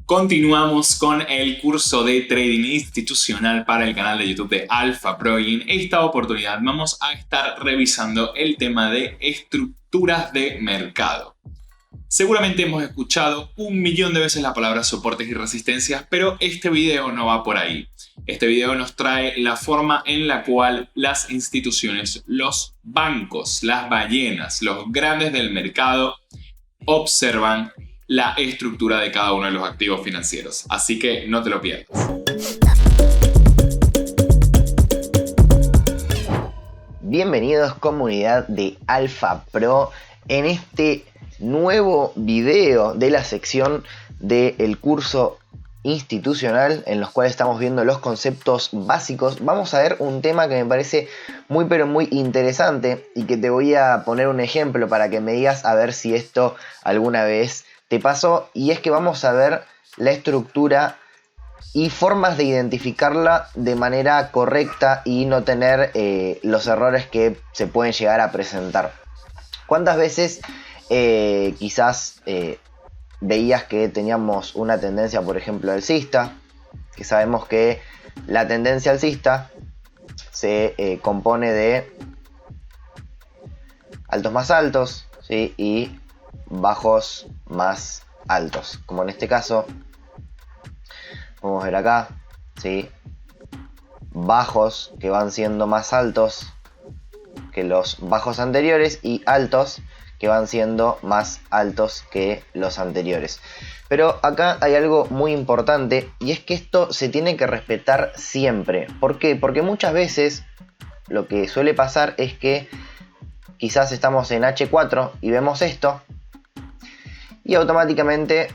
Continuamos con el curso de trading institucional para el canal de YouTube de Alpha Pro y en esta oportunidad vamos a estar revisando el tema de estructuras de mercado. Seguramente hemos escuchado 1.000.000 de veces la palabra soportes y resistencias, pero este video no va por ahí. Este video nos trae la forma en la cual las instituciones, los bancos, las ballenas, los grandes del mercado observan la estructura de cada uno de los activos financieros. Así que no te lo pierdas. Bienvenidos comunidad de Alpha Pro en este nuevo video de la sección del curso institucional en los cuales estamos viendo los conceptos básicos. Vamos a ver un tema que me parece muy pero muy interesante y que te voy a poner un ejemplo para que me digas a ver si esto alguna vez te pasó, y es que vamos a ver la estructura y formas de identificarla de manera correcta y no tener los errores que se pueden llegar a presentar. ¿Cuántas veces quizás veías que teníamos una tendencia, por ejemplo, alcista? Que sabemos que la tendencia alcista se compone de altos más altos, ¿sí? Y bajos más altos, como en este caso podemos ver acá, ¿sí? Bajos que van siendo más altos que los bajos anteriores y altos que van siendo más altos que los anteriores. Pero acá hay algo muy importante, y es que esto se tiene que respetar siempre. ¿Por qué? Porque muchas veces lo que suele pasar es que quizás estamos en H4 y vemos esto y automáticamente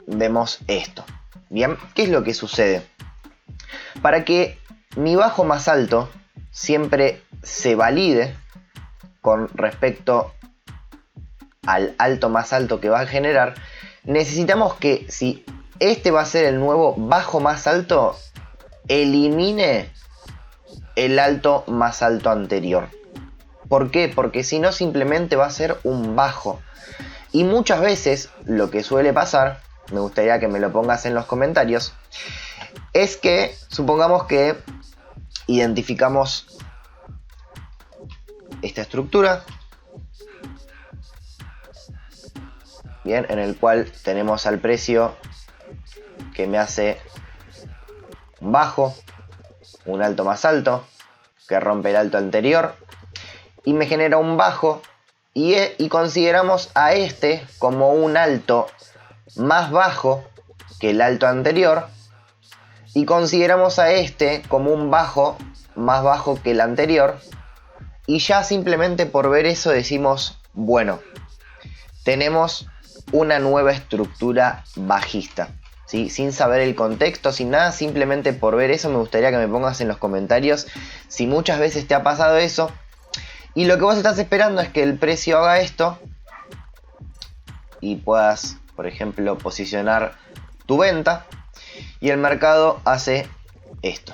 vemos esto. Bien, ¿qué es lo que sucede? Para que mi bajo más alto siempre se valide con respecto al alto más alto que va a generar, necesitamos que si este va a ser el nuevo bajo más alto, elimine el alto más alto anterior. ¿Por qué? Porque si no, simplemente va a ser un bajo. Y muchas veces lo que suele pasar, me gustaría que me lo pongas en los comentarios, es que supongamos que identificamos esta estructura, bien, en el cual tenemos al precio que me hace un bajo, un alto más alto, que rompe el alto anterior y me genera un bajo, y consideramos a este como un alto más bajo que el alto anterior, y consideramos a este como un bajo más bajo que el anterior, y ya simplemente por ver eso decimos, bueno, tenemos una nueva estructura bajista, ¿sí? Sin saber el contexto, sin nada, simplemente por ver eso. Me gustaría que me pongas en los comentarios si muchas veces te ha pasado eso y lo que vos estás esperando es que el precio haga esto y puedas, por ejemplo, posicionar tu venta, y el mercado hace esto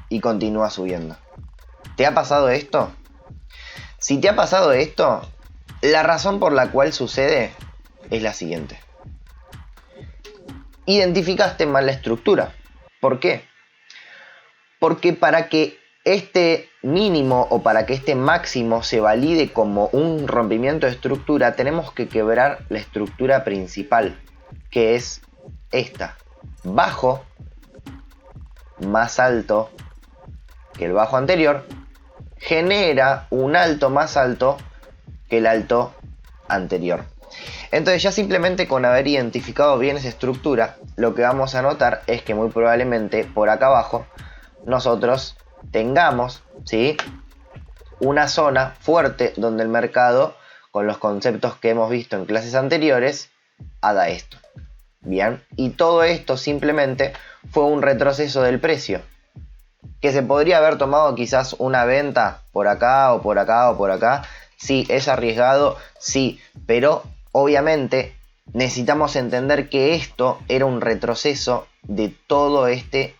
y continúa subiendo. ¿Te ha pasado esto? Si te ha pasado esto, la razón por la cual sucede es la siguiente: identificaste mal la estructura. ¿Por qué? Porque para que este mínimo o para que este máximo se valide como un rompimiento de estructura, tenemos que quebrar la estructura principal, que es esta: bajo más alto que el bajo anterior genera un alto más alto que el alto anterior. Entonces, ya simplemente con haber identificado bien esa estructura, lo que vamos a notar es que muy probablemente por acá abajo nosotros tengamos, ¿sí?, una zona fuerte donde el mercado, con los conceptos que hemos visto en clases anteriores, haga esto. Bien, y todo esto simplemente fue un retroceso del precio, que se podría haber tomado quizás una venta por acá o por acá o por acá. Sí, es arriesgado, sí, pero obviamente necesitamos entender que esto era un retroceso de todo este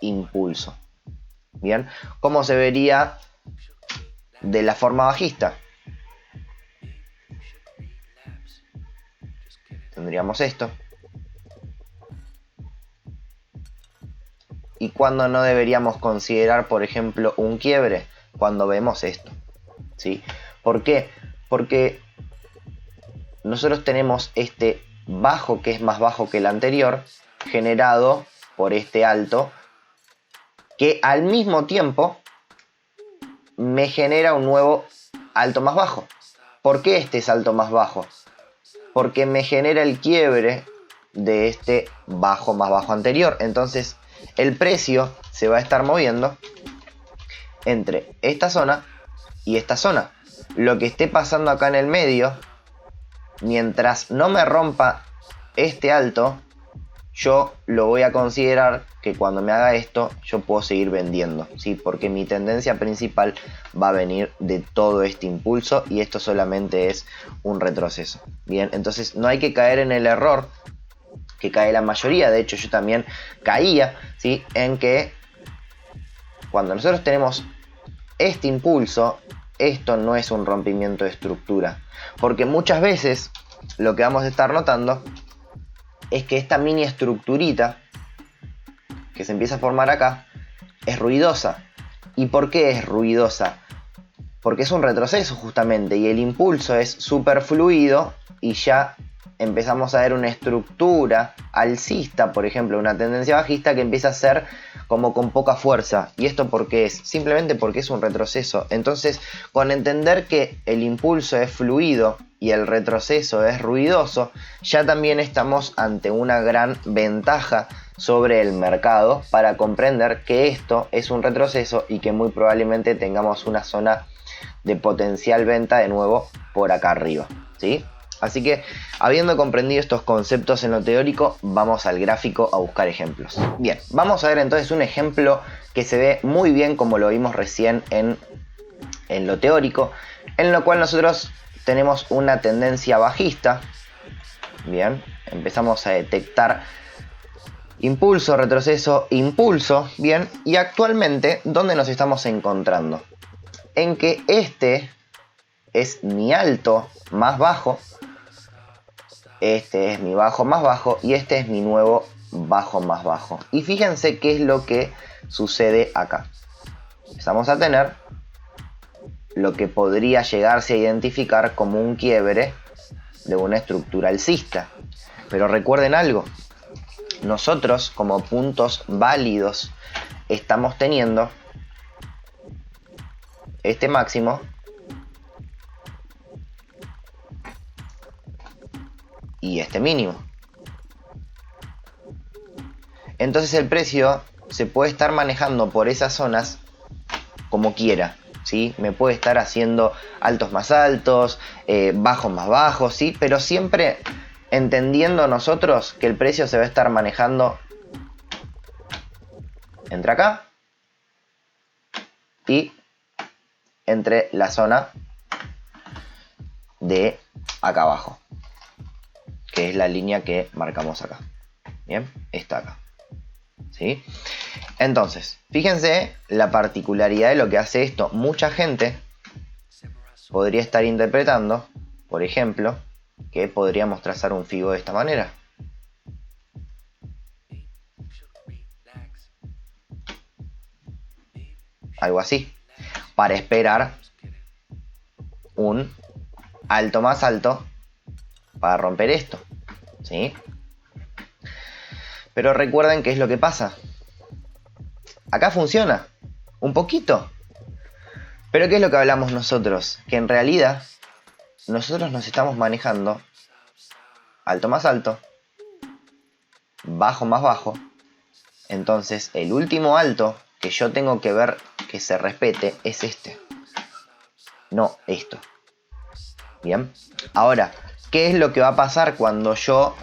impulso. Bien, ¿cómo se vería de la forma bajista? tendríamos esto. ¿Y cuándo no deberíamos considerar, por ejemplo, un quiebre? Cuando vemos esto, ¿sí? ¿Por qué? Porque nosotros tenemos este bajo, que es más bajo que el anterior, generado por este alto, que al mismo tiempo me genera un nuevo alto más bajo. ¿Por qué este es alto más bajo? Porque me genera el quiebre de este bajo más bajo anterior. Entonces el precio se va a estar moviendo entre esta zona y esta zona. Lo que esté pasando acá en el medio, mientras no me rompa este alto, yo lo voy a considerar que cuando me haga esto yo puedo seguir vendiendo, ¿sí? Porque mi tendencia principal va a venir de todo este impulso y esto solamente es un retroceso. Bien, entonces no hay que caer en el error que cae la mayoría. De hecho yo también caía, ¿sí? En que cuando nosotros tenemos este impulso, esto no es un rompimiento de estructura, porque muchas veces lo que vamos a estar notando es que esta mini estructurita que se empieza a formar acá es ruidosa. ¿Y por qué es ruidosa? Porque es un retroceso justamente y el impulso es súper fluido y ya empezamos a ver una estructura alcista, por ejemplo, una tendencia bajista que empieza a ser como con poca fuerza. ¿Y esto por qué es? Simplemente porque es un retroceso. Entonces, con entender que el impulso es fluido y el retroceso es ruidoso, ya también estamos ante una gran ventaja sobre el mercado para comprender que esto es un retroceso y que muy probablemente tengamos una zona de potencial venta de nuevo por acá arriba, ¿sí? Así que, habiendo comprendido estos conceptos en lo teórico, vamos al gráfico a buscar ejemplos. Bien, vamos a ver entonces un ejemplo que se ve muy bien como lo vimos recién en lo teórico, en lo cual nosotros tenemos una tendencia bajista. Bien, empezamos a detectar impulso, retroceso, impulso. Bien, y actualmente, ¿dónde nos estamos encontrando? En que este es mi alto más bajo, este es mi bajo más bajo y este es mi nuevo bajo más bajo. Y fíjense qué es lo que sucede acá. Empezamos a tener lo que podría llegarse a identificar como un quiebre de una estructura alcista. Pero recuerden algo, nosotros como puntos válidos estamos teniendo este máximo y este mínimo. Entonces el precio se puede estar manejando por esas zonas como quiera, ¿sí? Me puede estar haciendo altos más altos, bajos más bajos, ¿sí? Pero siempre entendiendo nosotros que el precio se va a estar manejando entre acá y entre la zona de acá abajo, que es la línea que marcamos acá. Bien, está acá, ¿sí? Entonces, fíjense la particularidad de lo que hace esto. Mucha gente podría estar interpretando, por ejemplo, que podríamos trazar un fibo de esta manera. Algo así, para esperar un alto más alto para romper esto, ¿sí? Pero recuerden qué es lo que pasa. Acá funciona un poquito. Pero ¿qué es lo que hablamos nosotros? Que en realidad nosotros nos estamos manejando alto más alto, bajo más bajo. Entonces el último alto que yo tengo que ver que se respete es este, no esto. Bien, ahora, ¿qué es lo que va a pasar cuando yo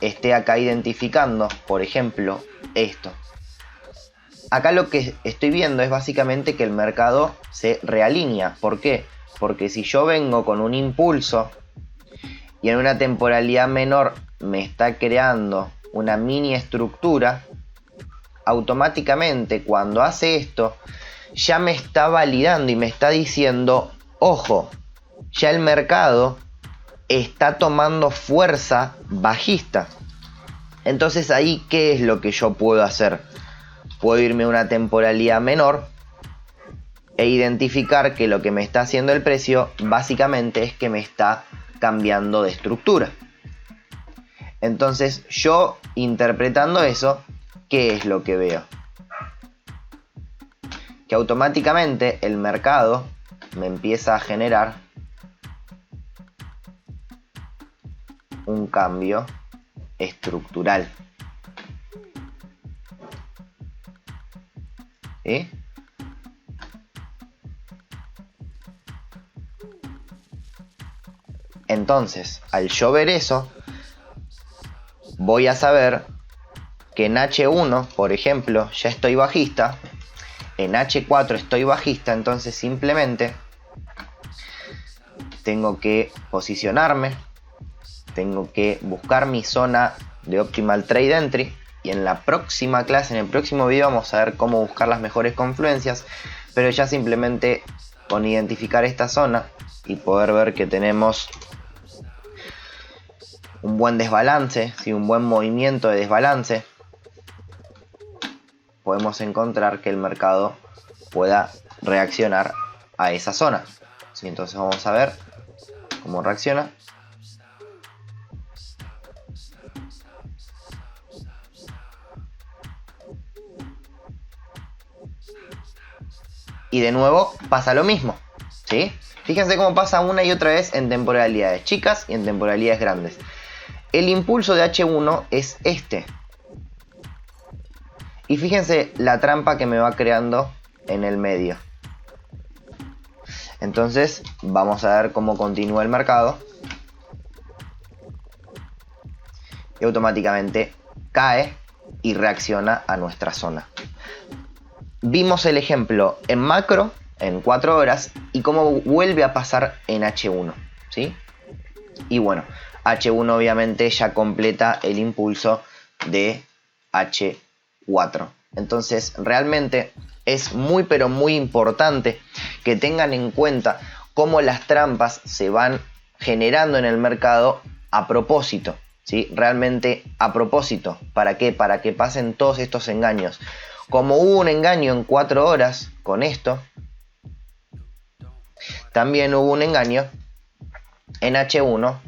esté acá identificando, por ejemplo, esto? Acá lo que estoy viendo es básicamente que el mercado se realinea. ¿Por qué? Porque si yo vengo con un impulso y en una temporalidad menor me está creando una mini estructura, automáticamente cuando hace esto ya me está validando y me está diciendo, ojo, ya el mercado está tomando fuerza bajista. Entonces ahí, ¿qué es lo que yo puedo hacer? Puedo irme a una temporalidad menor e identificar que lo que me está haciendo el precio básicamente es que me está cambiando de estructura. Entonces yo, interpretando eso, ¿qué es lo que veo? Que automáticamente el mercado me empieza a generar un cambio estructural. ¿Sí? Entonces, al yo ver eso, voy a saber que en H1, por ejemplo, ya estoy bajista, en H4 estoy bajista, entonces simplemente tengo que posicionarme, tengo que buscar mi zona de Optimal Trade Entry, y en la próxima clase, en el próximo video, vamos a ver cómo buscar las mejores confluencias, pero ya simplemente con identificar esta zona y poder ver que tenemos un buen desbalance, ¿sí? Un buen movimiento de desbalance, podemos encontrar que el mercado pueda reaccionar a esa zona, ¿sí? Entonces vamos a ver cómo reacciona. Y de nuevo pasa lo mismo, ¿sí? Fíjense cómo pasa una y otra vez en temporalidades chicas y en temporalidades grandes. El impulso de H1 es este. Y fíjense la trampa que me va creando en el medio. Entonces vamos a ver cómo continúa el mercado. Y automáticamente cae y reacciona a nuestra zona. Vimos el ejemplo en macro, en 4 horas, y cómo vuelve a pasar en H1, ¿sí? Y bueno, H1 obviamente ya completa el impulso de H4. Entonces realmente es muy pero muy importante que tengan en cuenta cómo las trampas se van generando en el mercado a propósito, ¿sí? Realmente a propósito. ¿Para qué? Para que pasen todos estos engaños. Como hubo un engaño en 4 horas con esto, también hubo un engaño en H1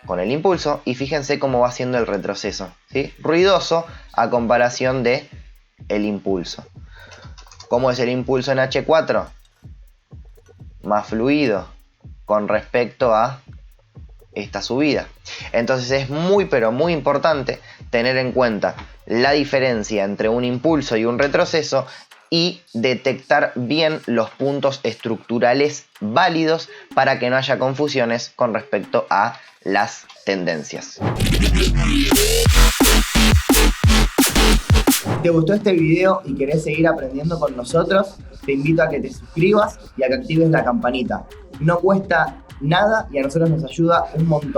con el impulso, y fíjense cómo va siendo el retroceso, ¿sí? Ruidoso a comparación de el impulso. ¿Cómo es el impulso en H4? Más fluido con respecto a esta subida. Entonces es muy pero muy importante tener en cuenta la diferencia entre un impulso y un retroceso y detectar bien los puntos estructurales válidos para que no haya confusiones con respecto a las tendencias. Si te gustó este video y querés seguir aprendiendo con nosotros, te invito a que te suscribas y a que actives la campanita. No cuesta nada y a nosotros nos ayuda un montón.